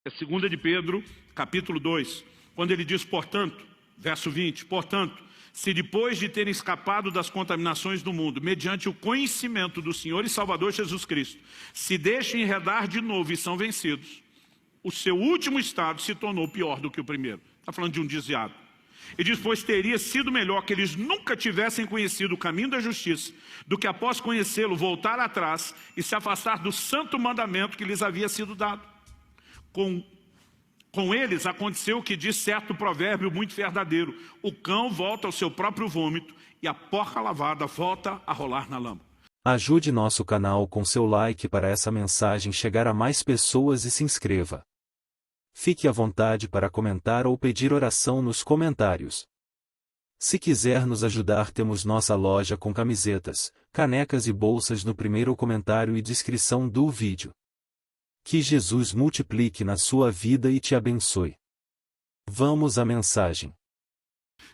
É 2 de Pedro, capítulo 2, quando ele diz, portanto, verso 20, portanto, se depois de terem escapado das contaminações do mundo, mediante o conhecimento do Senhor e Salvador Jesus Cristo, se deixam enredar de novo e são vencidos, o seu último estado se tornou pior do que o primeiro. Está falando de um desviado. E diz, pois teria sido melhor que eles nunca tivessem conhecido o caminho da justiça, do que após conhecê-lo voltar atrás e se afastar do santo mandamento que lhes havia sido dado. Com eles aconteceu o que diz certo provérbio muito verdadeiro: o cão volta ao seu próprio vômito e a porca lavada volta a rolar na lama. Ajude nosso canal com seu like para essa mensagem chegar a mais pessoas e se inscreva. Fique à vontade para comentar ou pedir oração nos comentários. Se quiser nos ajudar, temos nossa loja com camisetas, canecas e bolsas no primeiro comentário e descrição do vídeo. Que Jesus multiplique na sua vida e te abençoe. Vamos à mensagem.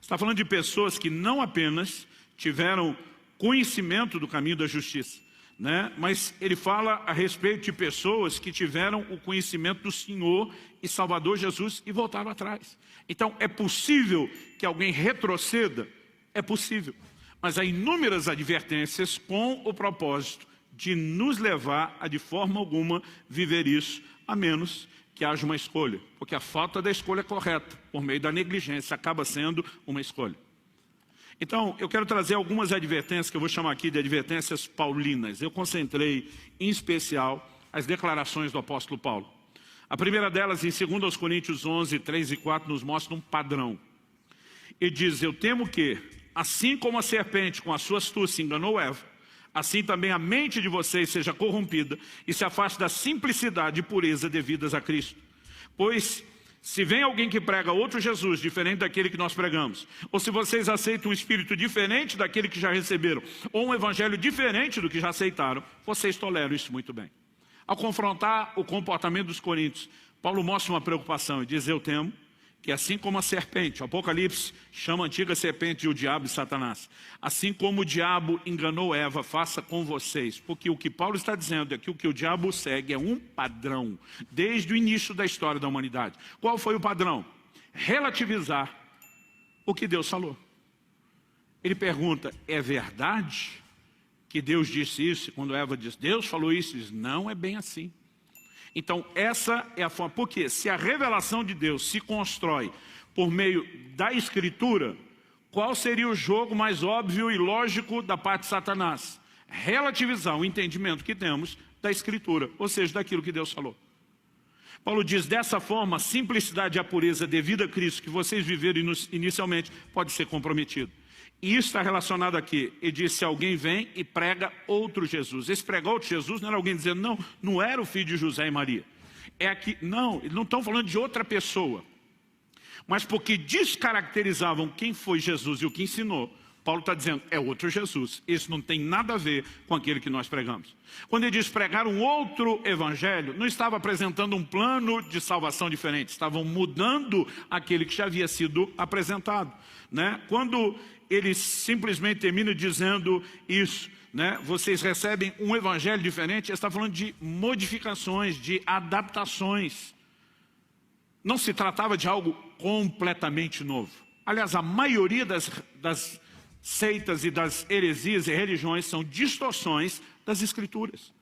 Está falando de pessoas que não apenas tiveram conhecimento do caminho da justiça, né? Mas ele fala a respeito de pessoas que tiveram o conhecimento do Senhor e Salvador Jesus e voltaram atrás. Então é possível que alguém retroceda? É possível. Mas há inúmeras advertências com o propósito de nos levar a de forma alguma viver isso, a menos que haja uma escolha. Porque a falta da escolha correta, por meio da negligência, acaba sendo uma escolha. Então, eu quero trazer algumas advertências, que eu vou chamar aqui de advertências paulinas. Eu concentrei, em especial, as declarações do apóstolo Paulo. A primeira delas, em 2 Coríntios 11, 3 e 4, nos mostra um padrão. Ele diz, eu temo que, assim como a serpente com a sua astúcia enganou Eva, assim também a mente de vocês seja corrompida e se afaste da simplicidade e pureza devidas a Cristo. Pois, se vem alguém que prega outro Jesus, diferente daquele que nós pregamos, ou se vocês aceitam um espírito diferente daquele que já receberam, ou um evangelho diferente do que já aceitaram, vocês toleram isso muito bem. Ao confrontar o comportamento dos coríntios, Paulo mostra uma preocupação e diz, eu temo que assim como a serpente, o Apocalipse chama a antiga serpente de o diabo e Satanás, assim como o diabo enganou Eva, faça com vocês. Porque o que Paulo está dizendo é que o que o diabo segue é um padrão, desde o início da história da humanidade. Qual foi o padrão? Relativizar o que Deus falou. Ele pergunta, é verdade que Deus disse isso? Quando Eva diz, Deus falou isso, diz, não é bem assim. Então essa é a forma, porque se a revelação de Deus se constrói por meio da Escritura, qual seria o jogo mais óbvio e lógico da parte de Satanás? Relativizar o entendimento que temos da Escritura, ou seja, daquilo que Deus falou. Paulo diz, dessa forma, a simplicidade e a pureza devida a Cristo que vocês viveram inicialmente pode ser comprometido. E isso está relacionado aqui. Ele diz, se alguém vem e prega outro Jesus. Esse pregar outro Jesus não era alguém dizendo, não era o filho de José e Maria. É aqui, não, eles não estão falando de outra pessoa. Mas porque descaracterizavam quem foi Jesus e o que ensinou, Paulo está dizendo, é outro Jesus. Isso não tem nada a ver com aquele que nós pregamos. Quando ele diz pregar um outro evangelho, não estava apresentando um plano de salvação diferente. Estavam mudando aquele que já havia sido apresentado, né? Quando ele simplesmente termina dizendo isso, né? Vocês recebem um evangelho diferente, ele está falando de modificações, de adaptações. Não se tratava de algo completamente novo. Aliás, a maioria das seitas e das heresias e religiões são distorções das Escrituras.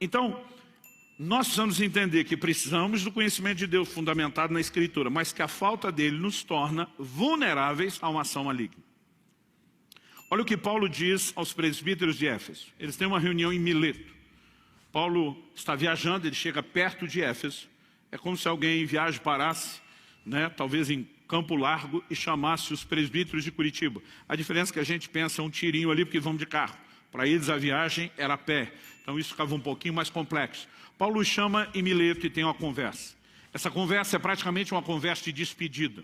Então, nós precisamos entender que precisamos do conhecimento de Deus fundamentado na Escritura, mas que a falta dele nos torna vulneráveis a uma ação maligna. Olha o que Paulo diz aos presbíteros de Éfeso. Eles têm uma reunião em Mileto. Paulo está viajando, ele chega perto de Éfeso. É como se alguém em viagem parasse, né, talvez em Campo Largo, e chamasse os presbíteros de Curitiba. A diferença é que a gente pensa um tirinho ali porque vamos de carro. Para eles a viagem era a pé. Então isso ficava um pouquinho mais complexo. Paulo chama em Mileto e tem uma conversa. Essa conversa é praticamente uma conversa de despedida.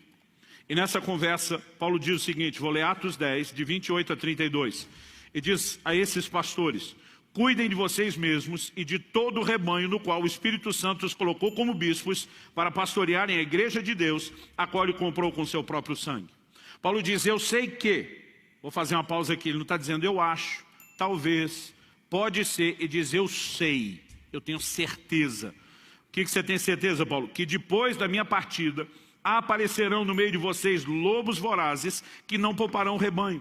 E nessa conversa, Paulo diz o seguinte, vou ler Atos 10, de 28 a 32. E diz a esses pastores, cuidem de vocês mesmos e de todo o rebanho no qual o Espírito Santo os colocou como bispos para pastorearem a igreja de Deus, a qual ele comprou com seu próprio sangue. Paulo diz, eu sei que, vou fazer uma pausa aqui, ele não está dizendo eu acho, talvez, pode ser, e diz eu sei, eu tenho certeza. que você tem certeza, Paulo? Que depois da minha partida, aparecerão no meio de vocês lobos vorazes que não pouparão o rebanho.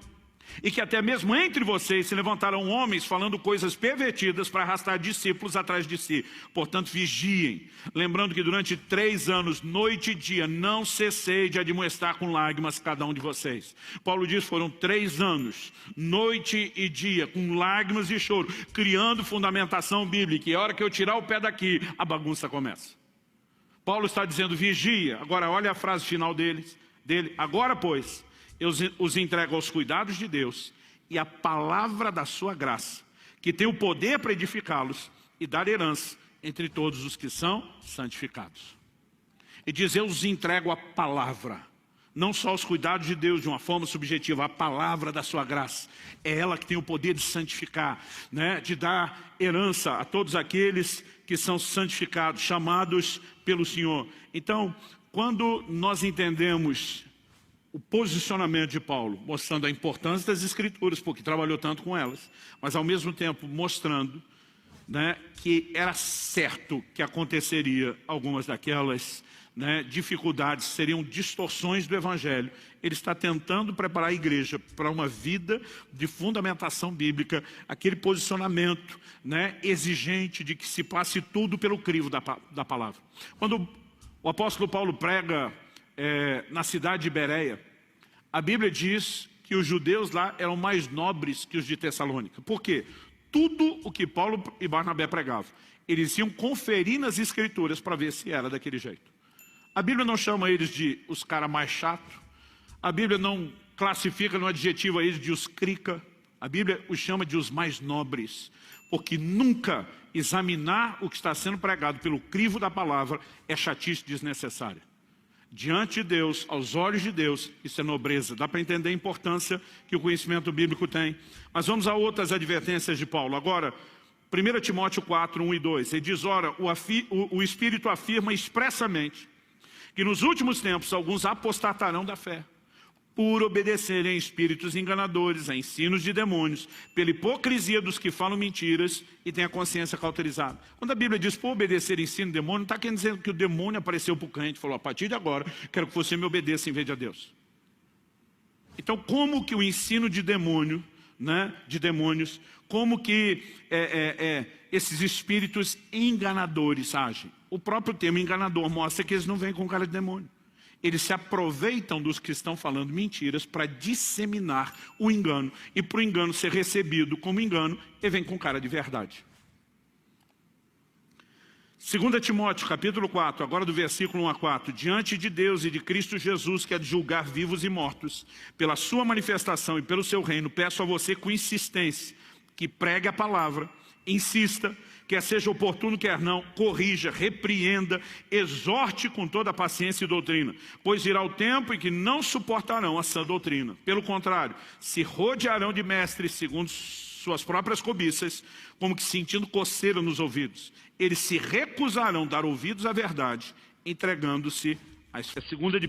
E que até mesmo entre vocês se levantarão homens falando coisas pervertidas para arrastar discípulos atrás de si. Portanto, vigiem. Lembrando que durante 3 anos, noite e dia, não cessei de admoestar com lágrimas cada um de vocês. Paulo diz, foram 3 anos, noite e dia, com lágrimas e choro, criando fundamentação bíblica. E a hora que eu tirar o pé daqui, a bagunça começa. Paulo está dizendo, vigia. Agora, olha a frase final dele. Agora, pois, eu os entrego aos cuidados de Deus e a palavra da sua graça, que tem o poder para edificá-los e dar herança entre todos os que são santificados. E diz, eu os entrego a palavra, não só os cuidados de Deus de uma forma subjetiva, a palavra da sua graça. É ela que tem o poder de santificar, né? De dar herança a todos aqueles que são santificados, chamados pelo Senhor. Então, quando nós entendemos o posicionamento de Paulo, mostrando a importância das Escrituras, porque trabalhou tanto com elas, mas ao mesmo tempo mostrando, né, que era certo que aconteceria algumas daquelas, né, dificuldades, seriam distorções do Evangelho. Ele está tentando preparar a igreja para uma vida de fundamentação bíblica, aquele posicionamento, né, exigente de que se passe tudo pelo crivo da palavra. Quando o apóstolo Paulo prega na cidade de Bereia, a Bíblia diz que os judeus lá eram mais nobres que os de Tessalônica. Por quê? Tudo o que Paulo e Barnabé pregavam, eles iam conferir nas Escrituras para ver se era daquele jeito. A Bíblia não chama eles de os caras mais chatos, a Bíblia não classifica no adjetivo a eles de os crica, a Bíblia os chama de os mais nobres, porque nunca examinar o que está sendo pregado pelo crivo da palavra é chatice desnecessária. Diante de Deus, aos olhos de Deus, isso é nobreza. Dá para entender a importância que o conhecimento bíblico tem. Mas vamos a outras advertências de Paulo. Agora, 1 Timóteo 4, 1 e 2. Ele diz, ora, o Espírito afirma expressamente que nos últimos tempos alguns apostatarão da fé, por obedecerem a espíritos enganadores, a ensinos de demônios, pela hipocrisia dos que falam mentiras e têm a consciência cauterizada. Quando a Bíblia diz por obedecer ensino de demônio, não está querendo dizer que o demônio apareceu para o crente e falou, a partir de agora, quero que você me obedeça em vez de a Deus. Então, como que o ensino de demônio, né, de demônios, como que esses espíritos enganadores agem? O próprio termo enganador mostra que eles não vêm com cara de demônio. Eles se aproveitam dos que estão falando mentiras para disseminar o engano. E para o engano ser recebido como engano, ele vem com cara de verdade. 2 Timóteo, capítulo 4, agora do versículo 1 a 4. Diante de Deus e de Cristo Jesus, que é de julgar vivos e mortos, pela sua manifestação e pelo seu reino, peço a você com insistência, que pregue a palavra, insista, quer seja oportuno, quer não, corrija, repreenda, exorte com toda a paciência e doutrina, pois virá o tempo em que não suportarão a sã doutrina. Pelo contrário, se rodearão de mestres segundo suas próprias cobiças, como que sentindo coceira nos ouvidos. Eles se recusarão a dar ouvidos à verdade, entregando-se à segunda de